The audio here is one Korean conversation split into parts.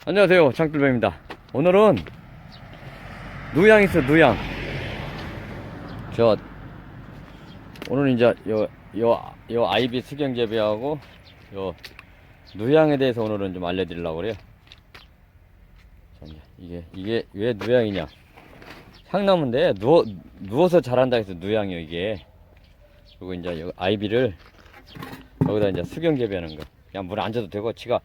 안녕하세요, 장돌배입니다. 오늘은 누양 있어, 누양. 오늘 이제 요 아이비 수경 재배하고 요 누양에 대해서 오늘은 좀 알려드리려고 그래요. 자, 이게 왜 누양이냐? 향나무인데 누워서 자란다 해서 누양이요, 이게. 그리고 이제 요 아이비를 여기다 이제 수경 재배하는 거. 그냥 물 안 줘도 되고, 지가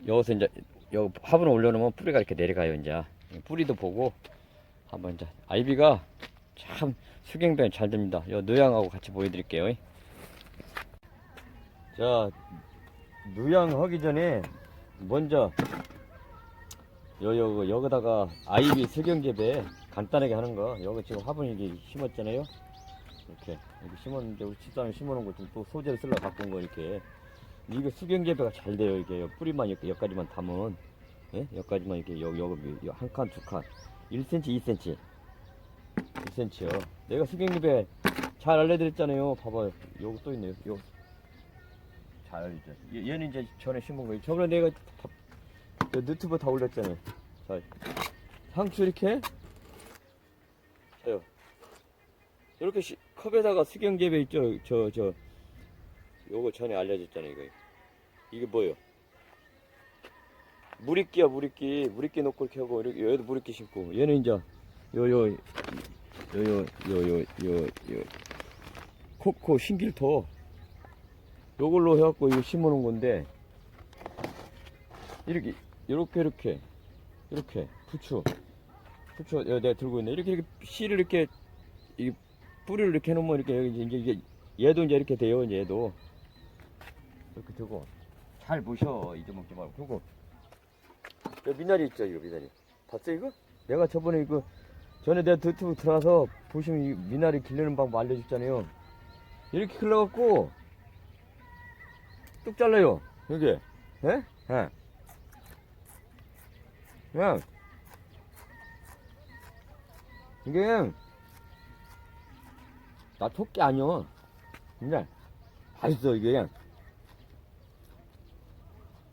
여기서 이제 요 화분을 올려놓으면 뿌리가 이렇게 내려가요. 이제 뿌리도 보고 한번 이제 아이비가 참 수경배에 잘 됩니다. 요 누양하고 같이 보여드릴게요. 자, 누양하기 전에 먼저 여기다가 아이비 수경재배 간단하게 하는 거. 여기 지금 화분 이게 심었잖아요. 이렇게 심었는데 우리 집사람이 심어놓은 거 좀 또 소재를 쓰려고 갖고 온 거 이렇게. 이게 수경재배가 잘 돼요. 이게 뿌리만 이렇게 여기까지만 담은, 예? 여기까지만 이렇게 여기 한 칸, 두 칸, 1cm, 2cm, 1cm요. 내가 수경재배 잘 알려드렸잖아요. 봐봐요. 여기 또 있네요. 요 잘 알려줘. 얘는 이제 전에 심은 거예요. 저번에 내가 유튜브 다 올렸잖아요. 자, 상추 이렇게. 자요. 이렇게 컵에다가 수경재배 있죠. 요거 전에 알려줬잖아요. 이게 뭐예요? 무리끼야, 무리끼 놓고 이렇게 하고, 이렇게 여기도 무리끼 심고, 얘는 이제 코코 신길토 요걸로 해갖고 이거 심어놓은 건데, 이렇게 부추 내가 들고 있네. 이렇게 씨를 이렇게 이 뿌리를 이렇게 해놓으면 이렇게 이제 얘도 이제 이렇게 돼요. 이제 얘도 이렇게 되고. 잘 보셔, 잊어먹지 말고. 그리고 여기 미나리 있죠, 이거 미나리. 봤어 이거? 내가 저번에 이거 전에 내가 유튜브 들어가서 보시면 이 미나리 기르는 방법 알려줬잖아요. 이렇게 길러갖고 뚝 잘라요. 여기, 예? 예. 그냥 이게 나 토끼 아니여. 그냥 맛있어 이게. 그냥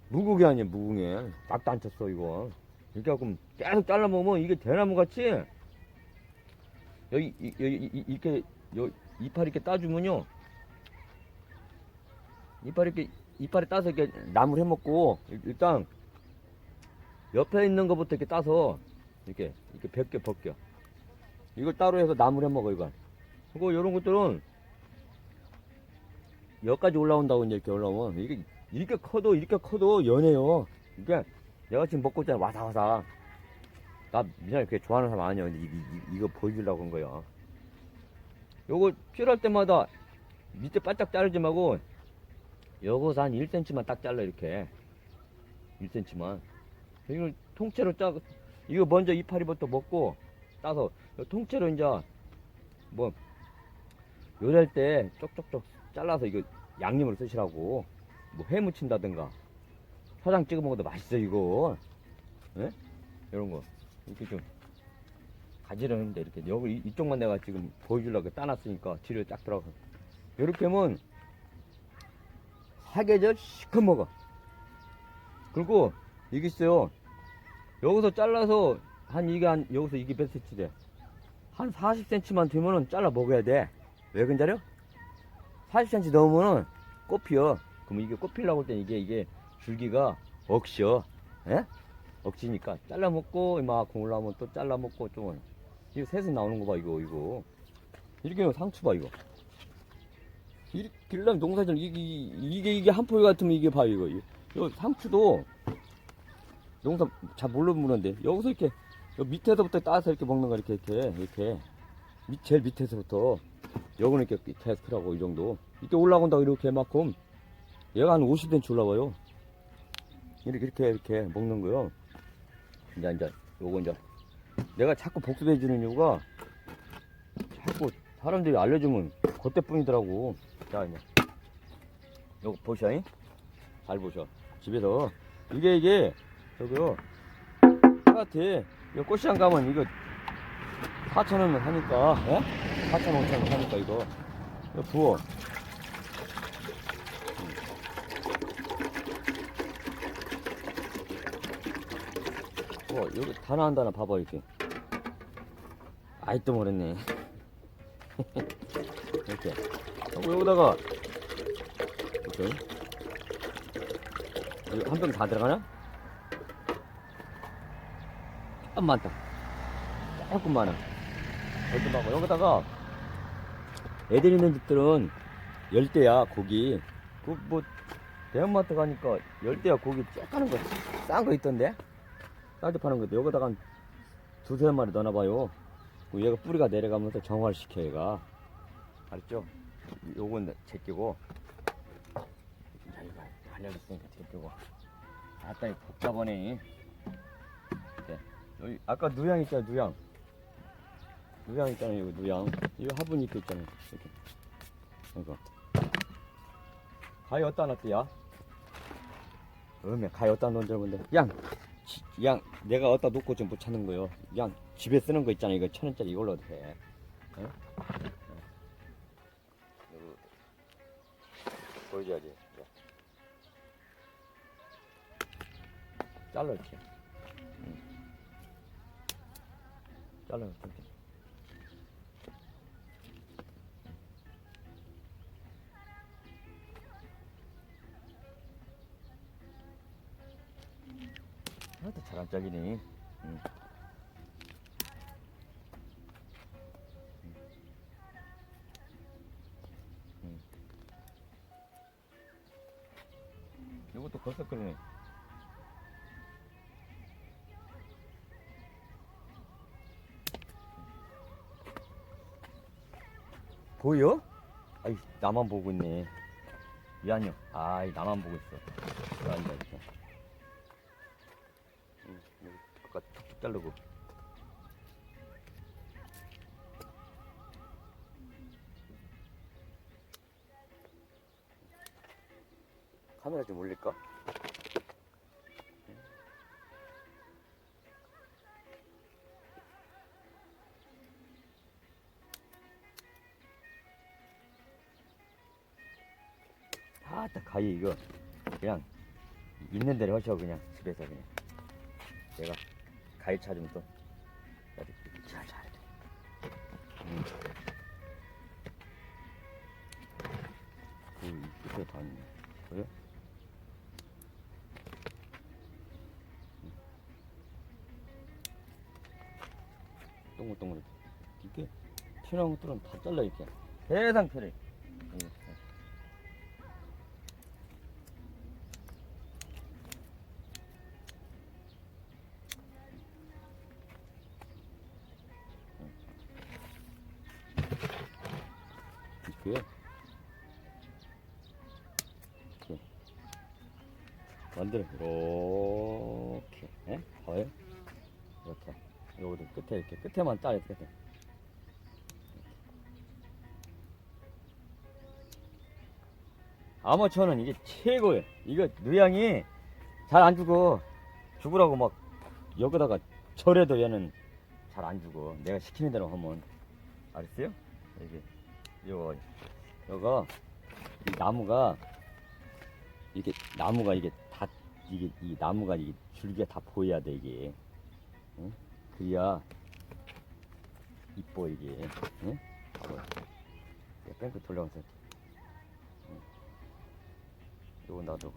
무궁이 아니야, 무궁이. 딱도 안 쳤어 이거. 이렇게 하고 계속 잘라 먹으면 이게 대나무 같이 여기 이렇게 이파리 이렇게 따주면요, 이파리 따서 이렇게 나물 해 먹고, 일단 옆에 있는 것부터 이렇게 따서 이렇게 벗겨. 이걸 따로 해서 나물 해 먹어 이거. 그리고 이런 것들은 여기까지 올라온다고. 이제 이렇게 올라오면 이렇게 커도 연해요. 이게 내가 지금 먹고 있잖아, 와사와사. 나 미안해, 그게 좋아하는 사람 아니야. 근데 이거 보여주려고 한 거야. 요거 필요할 때마다 밑에 바짝 자르지 말고 요거서 한 1cm만 딱 잘라. 이렇게 1cm만. 이걸 통째로 이거 먼저 이파리부터 먹고 따서 통째로 이제 뭐 요리할 때 쪽쪽쪽 잘라서 이거 양념으로 쓰시라고. 뭐 회 무친다든가 초장 찍어 먹어도 맛있어 이거. 예? 이런 거 이렇게 좀 가지런한데, 이렇게 여기 이쪽만 내가 지금 보여주려고 따놨으니까 뒤로 쫙 들어가. 이렇게 하면 사계절 시커 먹어. 그리고 이게 있어요. 여기서 잘라서 여기서 이게 몇 cm 돼? 한 40cm만 되면은 잘라 먹어야 돼. 왜 근자려? 40cm 넘으면은 꽃 피어. 그럼 이게 꽃 피려고 할 때 이게 줄기가 억시어. 예? 억지니까 잘라 먹고 이만큼 올라오면 또 잘라 먹고. 좀 이거 셋은 나오는 거 봐. 이거 이렇게 하면 상추 봐. 이거 이렇게 길러면 농사질 이게 한 포기 같으면 이게 봐. 이거 상추도 농사 잘 모르는데 여기서 이렇게 밑에서부터 따서 이렇게 먹는 거. 이렇게 제일 밑에서부터 요거는 이렇게 테스트라고. 이 정도 이렇게 올라온다고. 이렇게 만큼 얘가 한 50cm 올라와요. 이렇게 먹는 거요. 이제 요거 이제 내가 자꾸 복습해 주는 이유가 자꾸 사람들이 알려주면 그때뿐이더라고. 자, 이제 요거 보셔. 잘 보셔. 집에서 이게 저기요 똑같아. 이거 꽃시장 가면 이거 4,000원 하니까, 예? 4,000원, 5,000원 하니까 이거 부어. 여기 다 나온다나 봐봐 이렇게. 아이 또 모르네. 이렇게 하고 여기다가 이렇게 한 병 다 들어가나? 조금 많다. 조금 많아. 얼큰하고 여기다가 애들 있는 집들은 열대야 고기. 그 뭐 대형마트 가니까 열대야 고기 쬐까는 거 싼 거 있던데. 쌀때 파는 것도 여기다가 한 두세 마리 넣어놔봐요. 얘가 뿌리가 내려가면서 정화를 시켜 얘가. 알았죠? 요건 제끼고 자 이거 알려줬으니까 제끼고. 아따 이 복잡하네. 네. 여기 아까 누양 있잖아. 누양 있잖아요. 여기 누양. 이거 화분 잎 있잖아요. 이렇게 이거 가위 어디다 놨대야? 가위 어디다 놓은 줄 알았는데 양 내가 어디다 놓고 좀 못 찾는 거요. 양 집에 쓰는 거 있잖아. 이거 1,000원짜리 이걸로 해. 어? 보여줘야지. 잘라 이렇게. 잘라 이렇게. 또 잘 안 잘리네. 이것도 걸썩거리네. 보여? 아이 나만 보고 있네. 미안해요. 아이 나만 보고 있어. 앉아 있어. 아까 툭툭 자르고. 카메라 좀 올릴까? 아따 가위 이거 그냥 있는 대로 하셔. 그냥 집에서 그냥 내가 가위 찾으면 또 잘 잘해. 그 끝에 다 있네. 그래? 동글동글 이렇게 튀어나온 것들은 다 잘라 이렇게 대상 편해. 이렇게 만들어 이렇게. 봐요? 이렇게 요거도 끝에 이렇게 끝에만 따야 돼. 끝에 아마추어는 이게 최고예요. 이거 누양이 잘 안 죽어. 죽으라고 막 여기다가 절에도 얘는 잘 안 죽어. 내가 시키는 대로 하면. 알았어요? 이게 요거 이 나무가 이게 다 이게 이 나무가 이게 줄기가 다 보여야 돼 이게. 응? 그래야 이뻐 이게. 응? 봐봐. 뺑크 돌려가면서. 응? 요거 놔두고.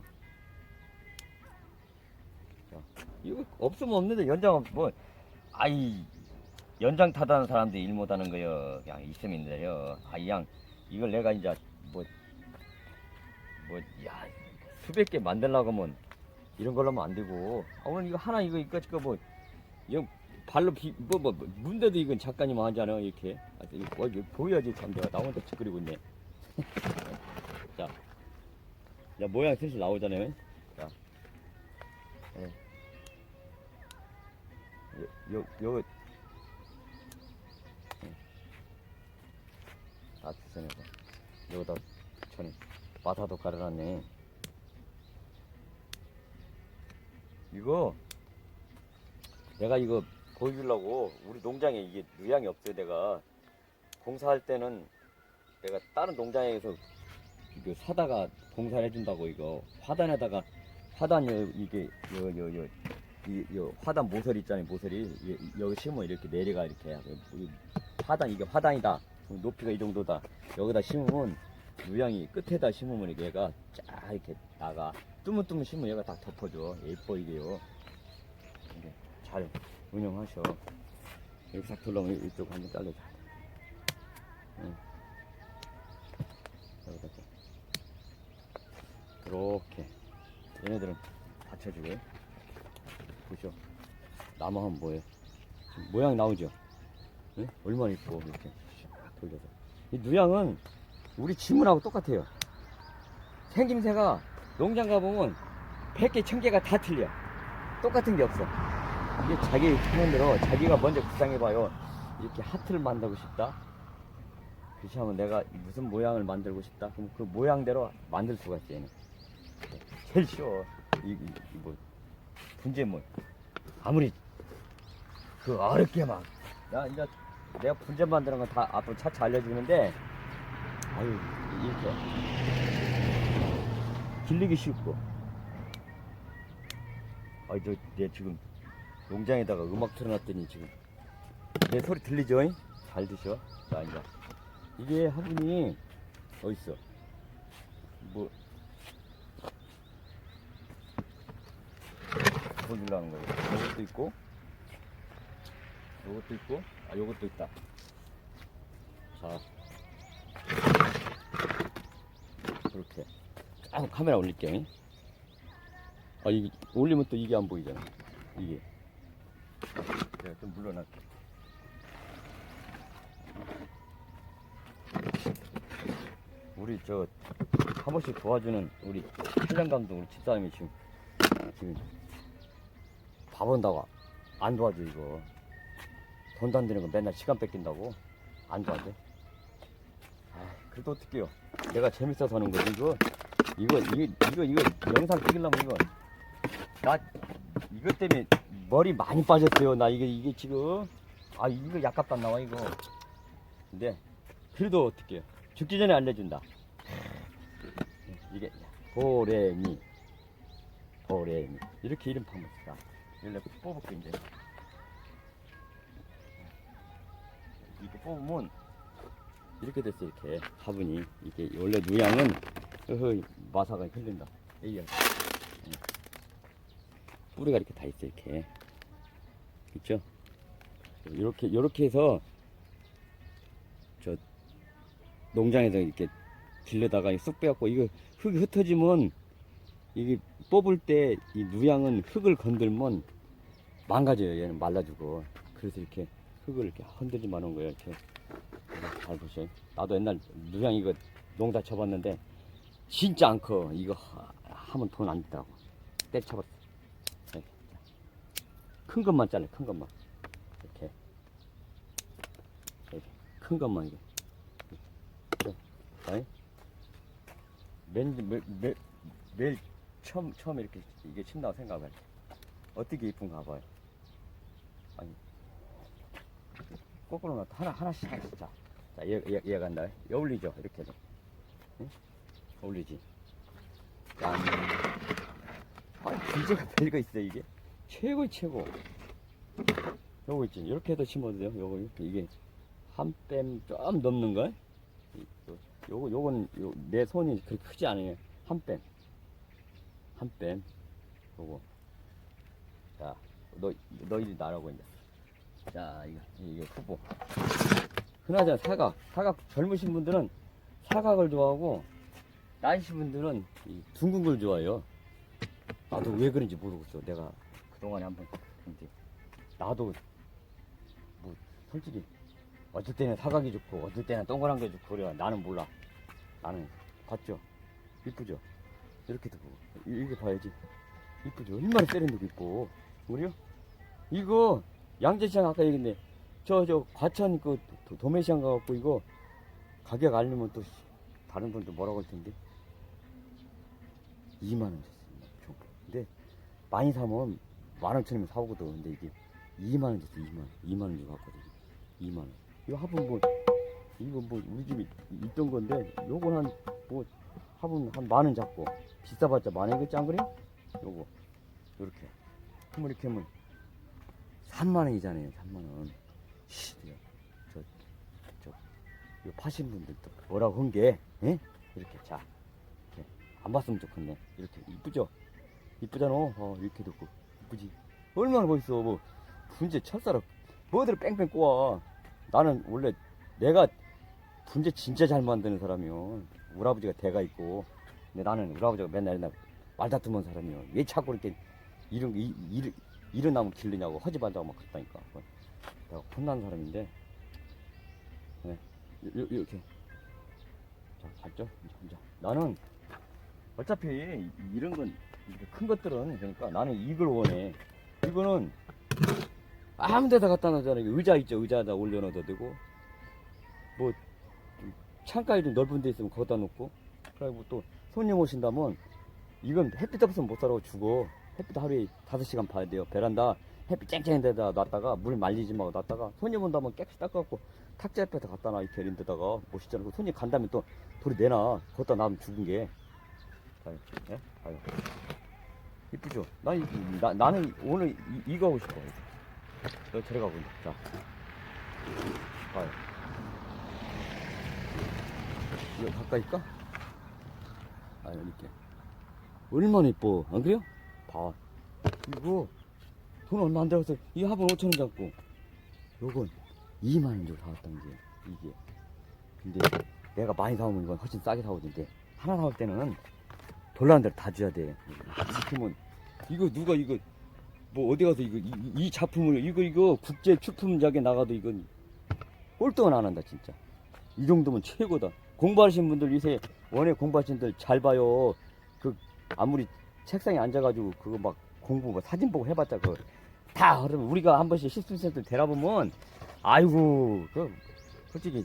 자, 이거 없으면 없는데 연장 뭐 아이 연장 타다는 사람들이 일 못하는 거요. 그냥 있으면 있는데요. 양 이걸 내가 이제 야 수백 개 만들려고 하면 이런 걸로 하면 안 되고. 오늘 이거 하나 이거 이거 발로 문대도 이건 작가님 하잖아 이렇게. 이거 보여야지. 참 내가 나 혼자 짓거리고 있네. 자, 모양 슬슬 나오잖아요. 자, 요 다 주선해서 여기다 전에 마타도 깔아놨네. 이거 내가 이거 보여주려고 우리 농장에 이게 누양이 없어요. 내가 봉사할 때는 내가 다른 농장에서 이거 사다가 봉사를 해준다고. 이거 화단에다가 화단 이게 이 화단 모서리 있잖아요. 모서리 여기 심으면 이렇게 내려가 이렇게. 화단 이게 화단이다. 높이가 이 정도다. 여기다 심으면 누양이 끝에다 심으면 얘가 쫙 이렇게 나가. 뚜문뚜문 심으면 얘가 다 덮어줘. 예뻐 이게요. 근데 잘 운영하셔. 여기 싹 돌라면 이쪽 한번 잘라줘. 응. 여기다 이렇게 얘네들은 받쳐주고 보시오. 나무 하면 뭐예요? 모양 나오죠? 응? 얼마나 이뻐 이렇게 쫙 돌려서. 이 누양은 우리 지문하고 똑같아요. 생김새가 농장 가보면 100개 1000개가 다 틀려. 똑같은 게 없어. 이게 자기 하는 대로 자기가 먼저 구상해봐요. 이렇게 하트를 만들고 싶다. 그렇지 하면 내가 무슨 모양을 만들고 싶다. 그럼 그 모양대로 만들 수가 있어 얘는. 제일 쉬워. 뭐 분재물 아무리 그 어렵게 막 이제 내가 분재 만드는 건 다 앞으로 차차 알려주는데 아유 이렇게 길르기 쉽고. 내 지금 농장에다가 음악 틀어놨더니 지금 내 소리 들리죠? 잘 드셔. 자 이제 이게 화분이 어딨어? 뭐 보여주려는 거예요. 요것도 있고 요것도 있고 요것도 있다. 자 그렇게 쫙 카메라 올릴게요. 이게 올리면 또 이게 안 보이잖아. 이게 내가 좀 물러날게. 우리 한 번씩 도와주는 우리 회장감독 우리 집사람이 지금 밥 온다고 안 도와줘. 이거 돈도 안 되는 거 맨날 시간 뺏긴다고 안 도와줘. 그래도 어떡해요. 내가 재밌어서 하는 거지. 이거 영상 찍으려면 이것 때문에 머리 많이 빠졌어요. 나 이게 지금 이거 약값도 안 나와 이거. 근데 그래도 어떡해요. 죽기 전에 알려준다. 이게 도레미 이렇게 이름 파면 자 이걸 뽑을게. 이제 이렇게 뽑으면 이렇게 됐어. 이렇게 화분이 이게 원래 누양은 마사가 흘린다. 뿌리가 이렇게 다 있어. 이렇게 있죠. 이렇게 해서 저 농장에서 이렇게 길러다가 쑥 빼갖고 이거 흙이 흩어지면 이게 뽑을 때 이 누양은 흙을 건들면 망가져요. 얘는 말라주고. 그래서 이렇게 흙을 이렇게 흔들지 마는 거예요. 이렇게 잘 보세요. 나도 옛날 누양 이거 농사 쳐봤는데 진짜 안 커. 이거 하면 돈 안 들더라고. 때려쳐봤어. 큰 것만 잘라. 큰 것만 이렇게 큰 것만 이게. 매일 처음 이렇게 이게 친다고 생각할 때 어떻게 이쁜가 봐요. 거꾸로 놔도 하나씩. 자, 얘 간다. 어울리죠? 이렇게 돼. 응? 어울리지? 짠. 진짜 별거 있어 이게. 최고의 최고. 요거 있지. 이렇게 해도 심어도 돼요. 요거 이게 한 뺨 좀 넘는 걸. 요건 내 손이 그렇게 크지 않아요. 한 뺨. 요거. 자, 너희들 나라고 이제. 자, 이게 후보. 흔하잖아. 사각 젊으신 분들은 사각을 좋아하고 나이신 분들은 이 둥근 걸 좋아해요. 나도 왜 그런지 모르겠어. 내가 그동안에 한번 나도 뭐 솔직히 어떨 때는 사각이 좋고 어떨 때는 동그란 게 좋고 그래. 나는 몰라. 나는 봤죠? 이쁘죠? 이렇게도 보고 이렇게 봐야지. 이쁘죠? 얼마나 세련되고 이뻐. 그래요? 이거 양재시장 아까 얘기했는데 저 과천 그 도매시장 가갖고 이거 가격 알리면 또 다른 분도 뭐라고 할 텐데 2만원 줬어. 근데 많이 사면 15,000원이면 사오거든. 근데 이게 2만원 줬어. 2만원 주고 갔거든. 2만원. 이거 화분 이거 우리 집에 있던 건데 요건 화분 한 10,000원 잡고 비싸봤자 10,000원이겠지 안 그래? 요거 요렇게 뭐 이렇게 하면 3만원이잖아요. 3만원. 이거 파신 분들도 뭐라고 한 게, 예? 이렇게, 자, 이렇게. 안 봤으면 좋겠네. 이렇게, 이쁘죠? 이쁘잖아. 이렇게 듣고. 이쁘지? 얼마나 멋있어. 뭐, 분재 철사로, 뭐들 뺑뺑 꼬아. 나는 원래, 내가 분재 진짜 잘 만드는 사람이요. 우리 아버지가 대가 있고. 근데 나는 우리 아버지가 맨날 말다툼한 사람이요. 왜 자꾸 이렇게, 이런 나무 길르냐고, 허지반다고 막 그랬다니까. 내가 혼난 사람인데, 네. 이렇게. 자, 봤죠? 이제. 나는 어차피 이런 건, 이렇게 큰 것들은, 그러니까 나는 이걸 원해. 이거는 아무 데다 갖다 놔잖아. 의자 있죠? 의자에다 올려놔도 되고, 뭐, 창가에 좀 넓은 데 있으면 거기다 놓고, 그리고 또 손님 오신다면, 이건 햇빛 없으면 못 살아 죽어. 햇빛 하루에 5시간 봐야 돼요. 베란다 햇빛 쨍쨍한 데다 놨다가 물 말리지 말고 놨다가 손님 온다면 깨끗이 닦아갖고 탁자 옆에다 갖다 놔. 이렇게 이런 데다가 멋있잖아. 손님 간다면 또 돌이 내놔. 거기다 놔면 죽은 게. 아유, 예? 아유. 이쁘죠? 나는 오늘 이거 하고 싶어. 너 저리 가고 있네. 자. 봐요. 이거 가까이 있까? 아유, 이렇게. 얼마나 이뻐. 안 그래요? 봐. 이거 돈 얼마 안 들어서 이 화분 5,000원 잡고 요건 2만원 주고 사왔던 게 이게. 근데 내가 많이 사오면 이건 훨씬 싸게 사오던데 하나 사올 때는 돌라는 대로 다 줘야 돼. 작품은 이거 누가 이거 뭐 어디 가서 이 작품을 이거 국제 출품작에 나가도 이건 꼴등은 안 한다 진짜. 이 정도면 최고다. 공부하시는 분들 요새 원에 공부하시는 분들 잘 봐요. 그 아무리 책상에 앉아가지고 그거 막 공부 뭐 사진 보고 해봤자 그 다 그러면 우리가 한 번씩 실습센터 데려보면 아이고 그 솔직히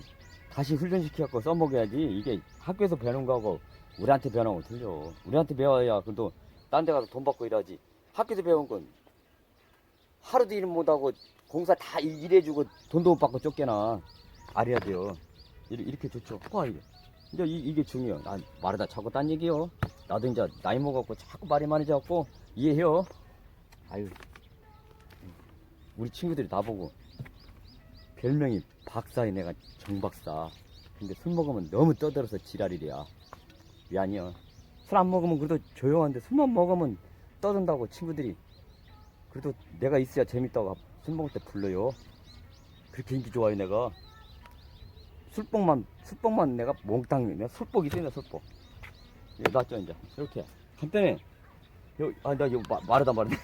다시 훈련시켜갖고 써먹어야지. 이게 학교에서 배우는 거하고 우리한테 배우는 거 틀려. 우리한테 배워야 그래도 딴 데 가서 돈 받고 일하지. 학교에서 배운 건 하루도 일 못하고 공사 다 일해주고 돈도 못 받고 쫓겨나. 알아야 돼요. 이렇게 좋죠. 이게. 이제 이게 중요해요. 난 말하다 자꾸 딴 얘기요. 나도 이제 나이 먹었고 자꾸 말이 많아져갖고 이해해요. 아유, 우리 친구들이 나보고 별명이 박사에 내가 정박사. 근데 술 먹으면 너무 떠들어서 지랄이랴. 미안해요. 술 안 먹으면 그래도 조용한데 술만 먹으면 떠든다고 친구들이. 그래도 내가 있어야 재밌다고 술 먹을 때 불러요. 그렇게 인기 좋아요 내가. 술복만 내가 몽땅 내가 술복 있어요. 술복. 예, 놨죠 이제 이렇게 간단해. 나 이거 말하다 말았네.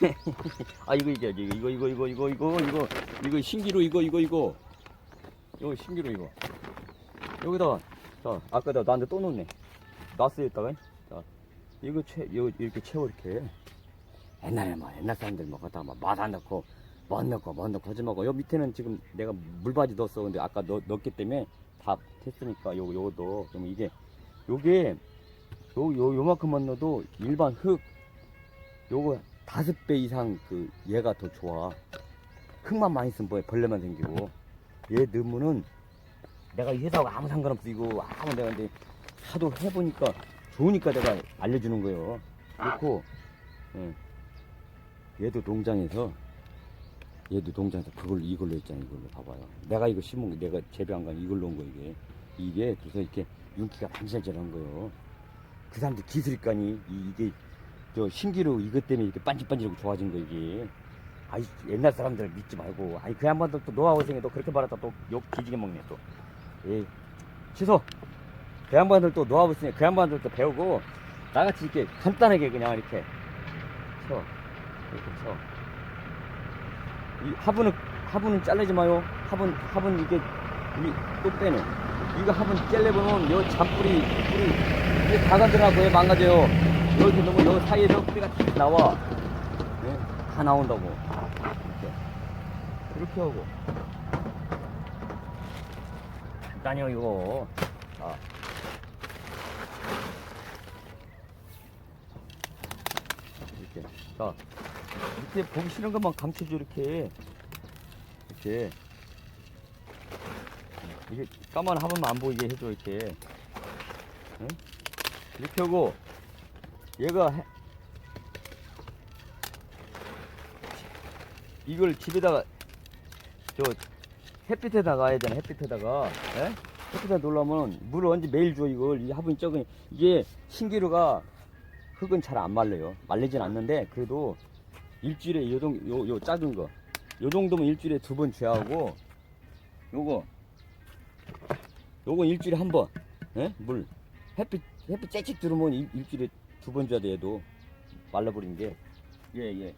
이거 신기루 이거 신기루 이거 여기다가 자 아까다 나한테 또 놓네. 놨어요 있다가. 자 이거 이렇게 채워 이렇게. 옛날 사람들 뭐 갖다 맛 안 넣고 뭐 넣고 하지 말고. 요 밑에는 지금 내가 물바지 넣었어. 근데 아까 넣었기 때문에 다 됐으니까 요것도 그럼 이게 요게 요만큼만 넣어도 일반 흙 요거 5배 이상 그 얘가 더 좋아. 흙만 많이 쓰면 뭐해 벌레만 생기고. 얘 넣으면은 내가 이 회사하고 아무 상관없어. 이거 아무 내가 근데 하도 해보니까 좋으니까 내가 알려주는 거예요. 그렇고 얘도 농장에서 이걸로 했잖아. 이걸로 봐봐요. 내가 이거 심은 거 내가 재배한 거 이걸로 온 거 이게 그래서 이렇게 윤기가 반질반질한 거예요. 그 사람들 기술이니까니 이게 저 신기루 이것 때문에 이렇게 반질반질하고 좋아진 거 이게. 아이 옛날 사람들 믿지 말고. 아이 그 양반들 또 노하우 생에 또 그렇게 말하다 또 욕 뒤지게 먹네 또. 에이 취소. 그 양반들 또 노하우 생에 그 양반들 또 배우고 나같이 이렇게 간단하게 그냥 이렇게 쳐. 이렇게 쳐. 이 화분은 자르지 마요. 화분 이게 또 빼네. 이거 화분 젤레보면 요 잔뿌리 이게 다간들하고 왜 망가져요. 여기 너무 요 사이에서 뿌리가 다 나와. 네? 다 나온다고. 이렇게 하고 간단해요 이거. 자. 이렇게. 자. 이렇게 보기 싫은 것만 감춰줘 이렇게 이게 까만 화분만 안 보이게 해줘 이렇게. 응? 이렇게 하고 얘가 이걸 집에다가 저 햇빛에다가 해야 되나 햇빛에다가 예? 햇빛에다 놓으려면 물을 언제 매일 줘 이걸 이 화분이 적은 이게 신기루가 흙은 잘 안 말려요. 말리진 않는데 그래도 일주일에 요 작은 거 요 정도면 일주일에 2번 줘야 하고 요거 일주일에 1번 예? 물 햇빛 째찍 들어오면 일주일에 2번 줘야 돼. 얘도 말라버린 게 얘는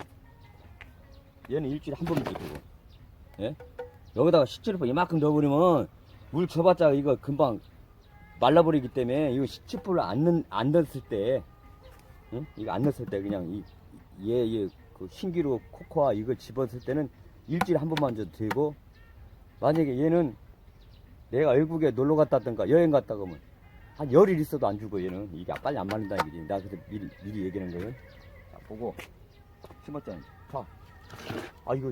일주일에 1번만 주고 예? 여기다가 시치르프 이만큼 넣어버리면 물 줘봤자 이거 금방 말라버리기 때문에 이거 시치프를 안 넣었을 때 응? 이거 안 넣었을 때 그냥 그 신기루 코코아 이걸 집었을 때는 일주일에 1번만 줘도 되고 만약에 얘는 내가 외국에 놀러 갔다 왔던가 여행 갔다 가면 한 열일 있어도 안 주고 얘는 이게 빨리 안 마른다는 얘기지. 나 그래서 미리 얘기하는 거예요. 자, 보고 심었잖아. 자, 아 이거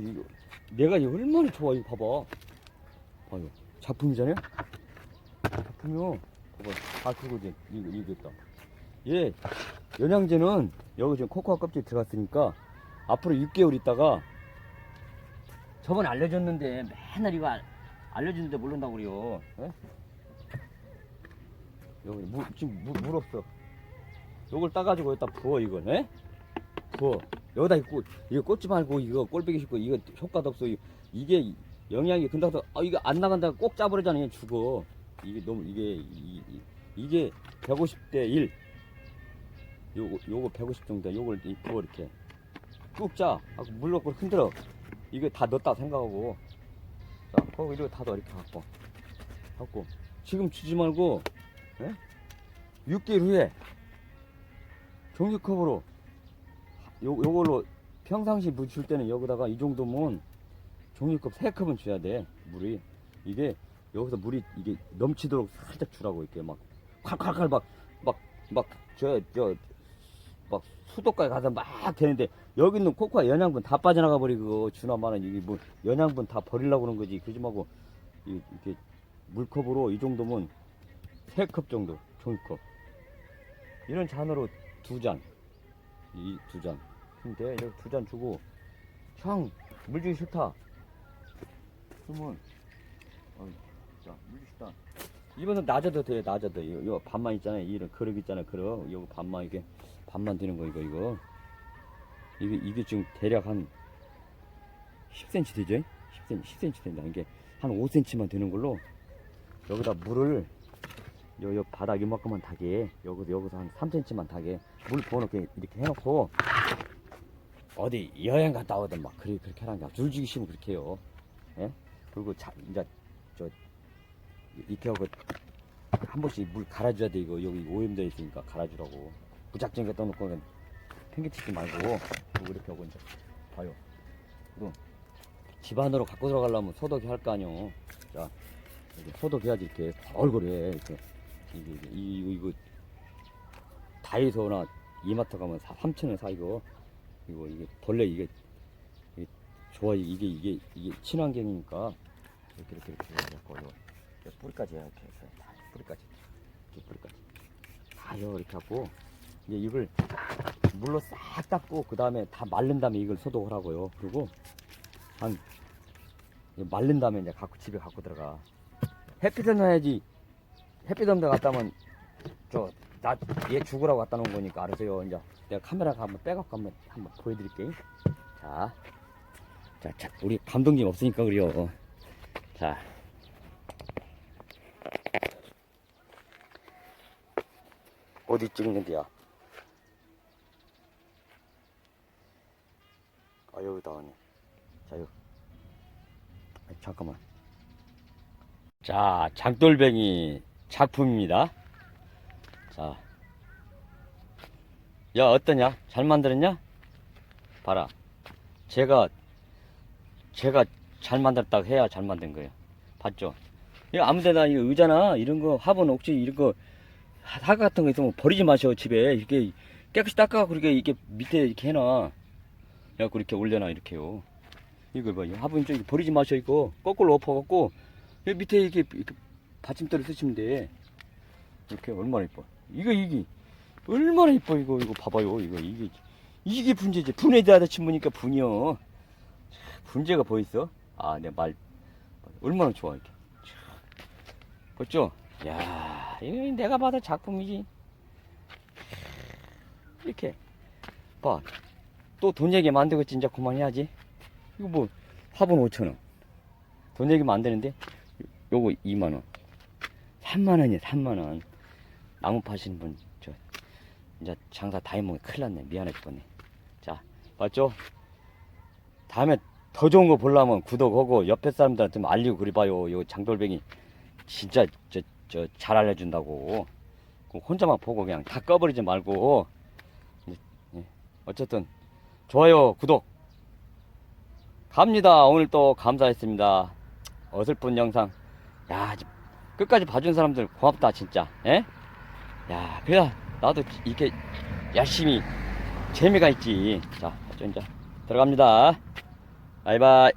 내가 이거 얼마나 좋아 이거 봐봐. 봐요. 작품이잖아요. 작품이요. 봐봐. 아 그거지. 이거 있다. 얘 영양제는 여기 지금 코코아 껍질 들어갔으니까 앞으로 6개월 있다가 저번에 알려줬는데 맨날 이거 알려주는데 모른다고 그래요. 에? 여기 지금 물 없어. 요걸 따가지고 여기다 부어 이걸. 에? 부어. 여기다 이거 꽂지 말고 이거 꼴배기 싫고 이거 효과도 없어. 이게 영양이 근다서 이거 안 나간다고 꼭 짜버리잖아요. 죽어. 이게 너무 이게 150대 1. 요거 150 정도. 요걸 부어 이렇게 꾹 짜. 물 넣고 흔들어. 이거 다 넣었다 생각하고. 자, 거기 이거 다 넣어 이렇게 갖고 지금 주지 말고 6개월 후에 종이컵으로 요걸로 평상시 물 줄 때는 여기다가 이 정도면 종이컵 3컵은 줘야 돼. 물이 이게 여기서 물이 이게 넘치도록 살짝 주라고 이렇게 막 콸콸콸 막 수도까지 가서 막 되는데 여기 있는 코코아 영양분 다 빠져나가 버리고 주나 마는 이게 뭐 영양분 다 버리려고 그런 거지. 그러지 말고 이렇게 물컵으로 이 정도면 3컵 정도 종이컵 이런 잔으로 2잔 이 2잔 근데 이렇게 2잔 주고 형 물 주기 싫다 그러면 자 물 주기 싫다 이번엔 낮아도 돼. 낮아도 이거 반만 있잖아요. 이런 그릇 있잖아요. 그릇 이거 반만 이게 반만 되는 거 이게 지금 대략 한 10cm 되죠? 10cm 된다. 이게 한 5cm만 되는 걸로 여기다 물을 요 바닥 이만큼만 타게 여기서 한 3cm만 타게 물 부어놓게 이렇게 해놓고 어디 여행 갔다 오든 막 그렇게 하라는 게 줄 주기 싫으면 그렇게 해요. 예? 그리고 이제 이렇게 하고 한 번씩 물 갈아줘야 돼. 이거 여기 오염되어 있으니까 갈아주라고. 무작정 갖다 놓고 팽개치지 말고 이렇게 하고 이제 봐요. 그럼 집 안으로 갖고 들어가려면 소독이 할 거 아니요. 자 이렇게 소독해야지 이렇게 걸걸해 이렇게 이거 다이소나 이마트 가면 3,000원 사 이게 벌레 이게 좋아 이게 친환경이니까 이렇게 해갖고 뿌리까지 이렇게 뿌리까지 다요 이렇게 하고 이제 이걸 물로 싹 닦고 그 다음에 다 말른 다음에 이걸 소독을 하고요. 그리고 말른 다음에 이제 집에 갖고 들어가. 햇빛에 놔야지. 햇빛 없는 데 갔다 오면 얘 죽으라고 갖다 놓은 거니까 알아서요. 이제 내가 카메라가 한번 빼갖고 한번 보여드릴게요. 자, 우리 감독님 없으니까 그래요. 자. 어디 찍는데야? 여기다 하네. 자, 여기. 잠깐만. 자, 장돌뱅이 작품입니다. 자. 야, 어떠냐? 잘 만들었냐? 봐라. 제가 잘 만들었다고 해야 잘 만든 거예요. 봤죠? 이거 아무데나 이거 의자나 이런 거 화분 혹시 이런 거 사과 같은 거 있으면 버리지 마셔. 집에 이렇게 깨끗이 닦아. 그렇게 이렇게 밑에 이렇게 해놔. 그래갖고 이렇게 올려놔. 이렇게요. 이거 봐. 화분 좀 버리지 마셔. 이거 거꾸로 엎어갖고 여기 밑에 이렇게 받침대를 쓰시면 돼. 이렇게 얼마나 이뻐. 이게 얼마나 이뻐. 이거 봐봐요. 이게 분재지. 분해자다 친구니까 분이요. 분재가 보였어? 아, 내 말 얼마나 좋아 이렇게. 그렇죠? 야, 이거 내가 봐도 작품이지. 이렇게 봐. 또 돈 얘기 만들고 진짜 그만해야지. 이거 뭐 화분 5,000원. 돈 얘기면 안 되는데 요거 2만원. 3만원이야 3만원. 나무 파시는 분 저 이제 장사 다 해먹으면 큰일 났네. 미안해 죽겠네. 자, 맞죠? 다음에 더 좋은 거 보려면 구독하고 옆에 사람들한테 좀 알리고 그래봐요. 요 장돌뱅이 진짜 저 잘 알려준다고. 혼자만 보고 그냥 다 꺼버리지 말고. 예, 어쨌든 좋아요 구독 갑니다. 오늘 또 감사했습니다. 어설픈 영상. 야, 끝까지 봐준 사람들 고맙다 진짜. 예? 야, 그래 나도 이렇게 열심히 재미가 있지. 자, 이제 들어갑니다. 바이바이.